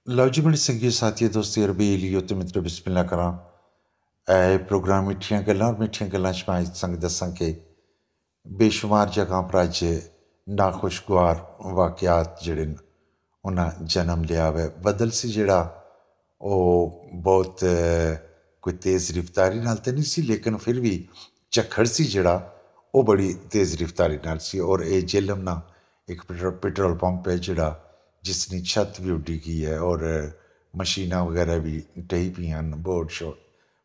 ਲਓ ਜੀ ਮੇਰੇ ਸੰਗੀ ਸਾਥੀਓ ਦੋਸਤੋ ਅਰਬੀ ਲਿਓ ਤੇ ਮਿੱਤਰੋ ਬਿਸਮਿਲ੍ਲਾ ਕਰਾਂ। ਇਹ ਪ੍ਰੋਗਰਾਮ ਮਿੱਠੀਆਂ ਗੱਲਾਂ ਔਰ ਮਿੱਠੀਆਂ ਗੱਲਾਂ 'ਚ ਮੈਂ ਸੰਗ ਦੱਸਾਂ ਕਿ ਬੇਸ਼ੁਮਾਰ ਜਗ੍ਹਾ ਪਰ ਅੱਜ ਨਾਖੁਸ਼ਗਵਾਰ ਵਾਕਿਆਤ ਜਿਹੜੇ ਨੇ ਉਹਨਾਂ ਜਨਮ ਲਿਆ ਵੈ। ਬੱਦਲ ਸੀ ਜਿਹੜਾ ਉਹ ਬਹੁਤ ਕੋਈ ਤੇਜ਼ ਰਫ਼ਤਾਰੀ ਨਾਲ ਤਾਂ ਨਹੀਂ ਸੀ, ਲੇਕਿਨ ਫਿਰ ਵੀ ਝੱਖੜ ਸੀ ਜਿਹੜਾ ਉਹ ਬੜੀ ਤੇਜ਼ ਰਫ਼ਤਾਰੀ ਨਾਲ ਸੀ। ਔਰ ਇਹ ਜੇਹਲਮ ਨਾ ਇੱਕ ਪੈਟਰੋਲ ਪੰਪ ਹੈ ਜਿਹੜਾ ਜਿਸ ਦੀ ਛੱਤ ਵੀ ਉੱਡੀ ਗਈ ਹੈ ਔਰ ਮਸ਼ੀਨਾਂ ਵਗੈਰਾ ਵੀ ਢਹਿ ਪਈਆਂ ਹਨ, ਬੋਰਡ ਸ਼ੋਰਡ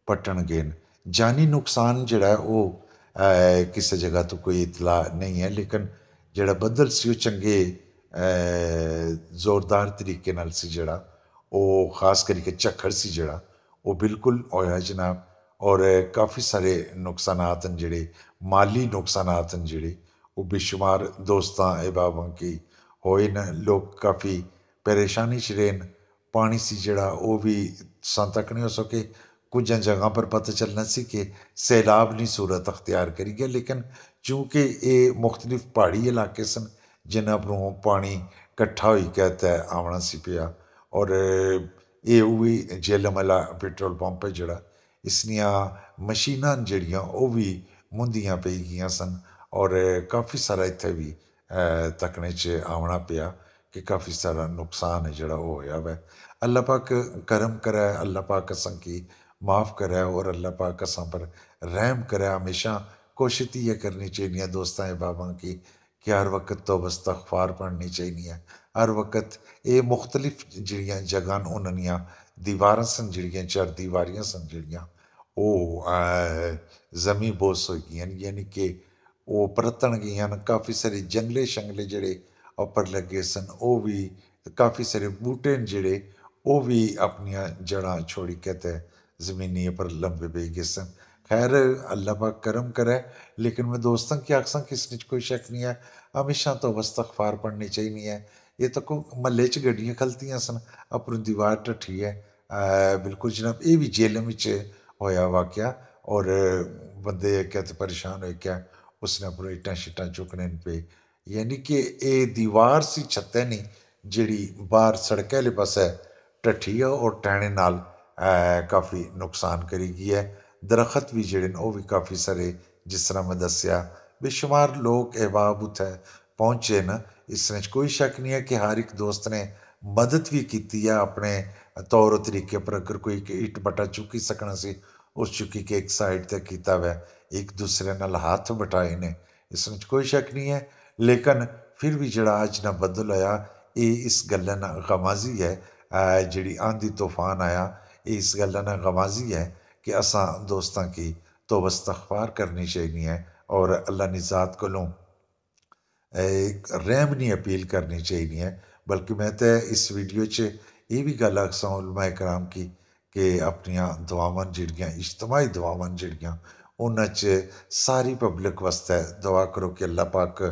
ਪੱਟਣ ਗਏ ਨੇ। ਜਾਨੀ ਨੁਕਸਾਨ ਜਿਹੜਾ ਉਹ ਕਿਸੇ ਜਗ੍ਹਾ ਤੋਂ ਕੋਈ ਇਤਲਾ ਨਹੀਂ ਹੈ, ਲੇਕਿਨ ਜਿਹੜਾ ਬੱਦਲ ਸੀ ਉਹ ਚੰਗੇ ਜ਼ੋਰਦਾਰ ਤਰੀਕੇ ਨਾਲ ਸੀ ਜਿਹੜਾ ਉਹ, ਖਾਸ ਕਰਕੇ ਝੱਖੜ ਸੀ ਜਿਹੜਾ ਉਹ ਬਿਲਕੁਲ ਹੋਇਆ ਜਨਾਬ। ਔਰ ਕਾਫੀ ਸਾਰੇ ਨੁਕਸਾਨਾਤ ਹਨ ਜਿਹੜੇ ਮਾਲੀ ਨੁਕਸਾਨਾਤ ਹਨ ਜਿਹੜੇ ਉਹ ਬੇਸ਼ੁਮਾਰ ਦੋਸਤਾਂ ਅਹਿਬਾਬਾਂ ਕੀ ਹੋਏ ਨੇ। ਲੋਕ ਕਾਫੀ ਪਰੇਸ਼ਾਨੀ 'ਚ ਰਹੇ ਨੇ। ਪਾਣੀ ਸੀ ਜਿਹੜਾ ਉਹ ਵੀ ਸਾਂ ਤੱਕ ਨਹੀਂ ਹੋ ਸਕੇ। ਕੁਝ ਜਗ੍ਹਾ ਪਰ ਪਤਾ ਚੱਲਣਾ ਸੀ ਕਿ ਸੈਲਾਬ ਨਹੀਂ ਸੂਰਤ ਅਖਤਿਆਰ ਕਰੀ ਗਿਆ, ਲੇਕਿਨ ਚूँकि ਇਹ ਮੁਖਤਲਿਫ ਪਹਾੜੀ ਇਲਾਕੇ ਸਨ ਜਿਨ੍ਹਾਂ ਪਰੋਂ ਪਾਣੀ ਇਕੱਠਾ ਹੋਈ ਕੇ ਤੈ ਆਉਣਾ ਸੀ ਪਿਆ। ਔਰ ਇਹ ਉਹ ਵੀ ਜੇਹਲਮ ਵਾਲਾ ਪੈਟਰੋਲ ਪੰਪ ਹੈ ਜਿਹੜਾ, ਇਸ ਦੀਆਂ ਮਸ਼ੀਨਾਂ ਜਿਹੜੀਆਂ ਉਹ ਵੀ ਮੁੰਦੀਆਂ ਪਈ ਗਈਆਂ ਸਨ। ਔਰ ਕਾਫੀ ਸਾਰਾ ਇੱਥੇ ਵੀ ਤੱਕਣੇ 'ਚ ਆਉਣਾ ਪਿਆ ਕਿ ਕਾਫੀ ਸਾਰਾ ਨੁਕਸਾਨ ਹੈ ਜਿਹੜਾ ਉਹ ਹੋਇਆ ਵੈ। ਅੱਲਾਹ ਪਾਕ ਕਰਮ ਕरै, अल्लाह पाक असां की माफ़ करै और अल्लाह पाक असां पर रहम करै। हमेशा कोशिश ये करनी चाहिए दोस्तां अहबाबां की कि हर वक्त तौबा इस्तग़फ़ार पढ़नी चाहिए। हर वक्त ये मुख्तलिफ जिहड़ियां जगह न उन्हां दियां दीवारां सन जिहड़ियां चार दीवारियां सन जिहड़ियां ਉਹ ਜ਼ਮੀਂ ਬੋਸ ਹੋ ਗਈਆਂ, ਯਾਨੀ ਕਿ ਉਹ ਪਰਤਣ ਗਈਆਂ ਨੇ। ਕਾਫੀ ਸਾਰੇ ਜੰਗਲੇ ਸ਼ੰਗਲੇ ਜਿਹੜੇ ਉੱਪਰ ਲੱਗੇ ਸਨ ਉਹ ਵੀ, ਕਾਫੀ ਸਾਰੇ ਬੂਟੇ ਜਿਹੜੇ ਉਹ ਵੀ ਆਪਣੀਆਂ ਜੜ੍ਹਾਂ ਛੋੜੀ ਕੇ ਤੇ ਜ਼ਮੀਨੀ पर लंबे पै गए सन। खैर अल्लाह पाक करम करे, लेकिन मैं दोस्तों की आखसा कि इसने कोई शक नहीं है। हमेशा तो इस्तग़फ़ार पढ़नी चाहिए। ये तो को महल्ले च गड्डियां खलतियां सन, अपनी दीवार ढठी है बिल्कुल जनाब। ये भी जेलम होया वाकया और बंदे क्या तो परेशान हो क्या उसने अपने इट्टां शिट्टां चुकने पे, यानी कि ये दीवार सी छत्ते नहीं जिहड़ी बाहर सड़क वाले पासे ढठी है और टहने नाल काफ़ी नुकसान करी गई है। दरख्त भी जिहड़े ने वो भी काफ़ी सारे, जिस तरह मैं दस्या बेशुमार लोग अहबाब उत्थे पहुँचे न। इसने कोई शक नहीं है कि हर एक दोस्त ने मदद भी की है अपने तौर तरीके पर। अगर कोई इट बटा चुकी सकना सी उस चुकी के एक साइड तक किया वै, एक दूसरे नाल हाथ बटाए ने, इसमें कोई शक नहीं है। लेकिन फिर भी जड़ा अज ना बदल आया ये इस गल्ला ना गमाजी है, जिहड़ी आंधी तूफान आया ये इस गल्ला ना गमाजी है कि असां दोस्तां की तौबा इस्तग़फ़ार करनी चाहिए और अल्लाह निजात कोलों रहम नहीं अपील करनी चाहिए। बल्कि मैं तो इस वीडियो च ये भी गल आखसां उलमा कराम की कि अपनियां दुआवां जिहड़ियां इज्तमाही दुआवां जिहड़ियां उन्हां च सारी पब्लिक वास्ते दुआ करो कि अल्लाह पाक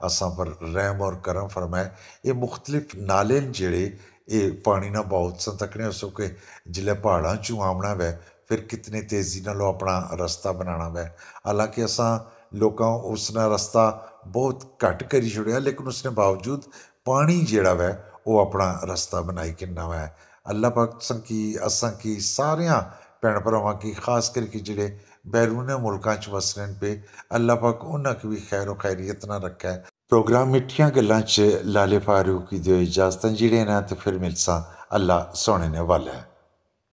असां पर रहम और करम फरमाए। ये मुख्तलिफ नाले जिहड़े ये पानी ना बहुत सन तकने हो सके जिले पहाड़ों चों आमना वै, फिर कितनी तेज़ी नाल अपना रस्ता बनाना वै। हालांकि असां लोकां उसना रस्ता बहुत घट करी छुड़िया, लेकिन उसने बावजूद पानी जिहड़ा वै वो अपना रस्ता बनाई किन्ना वै। अल्लाह पाक की असां की सारियां भैन भरावां की, खास करके जिहड़े बैरून मुल्कां च वसने पे, अल्लाह पाक उन्हां की भी खैर खैरियत ना रखे। प्रोग्राम मिठियां गल्लां च लाले फारूक की दियो इजाजत, जिहड़े ना तो फिर मिलसां अल्लाह सोने ने वाला है।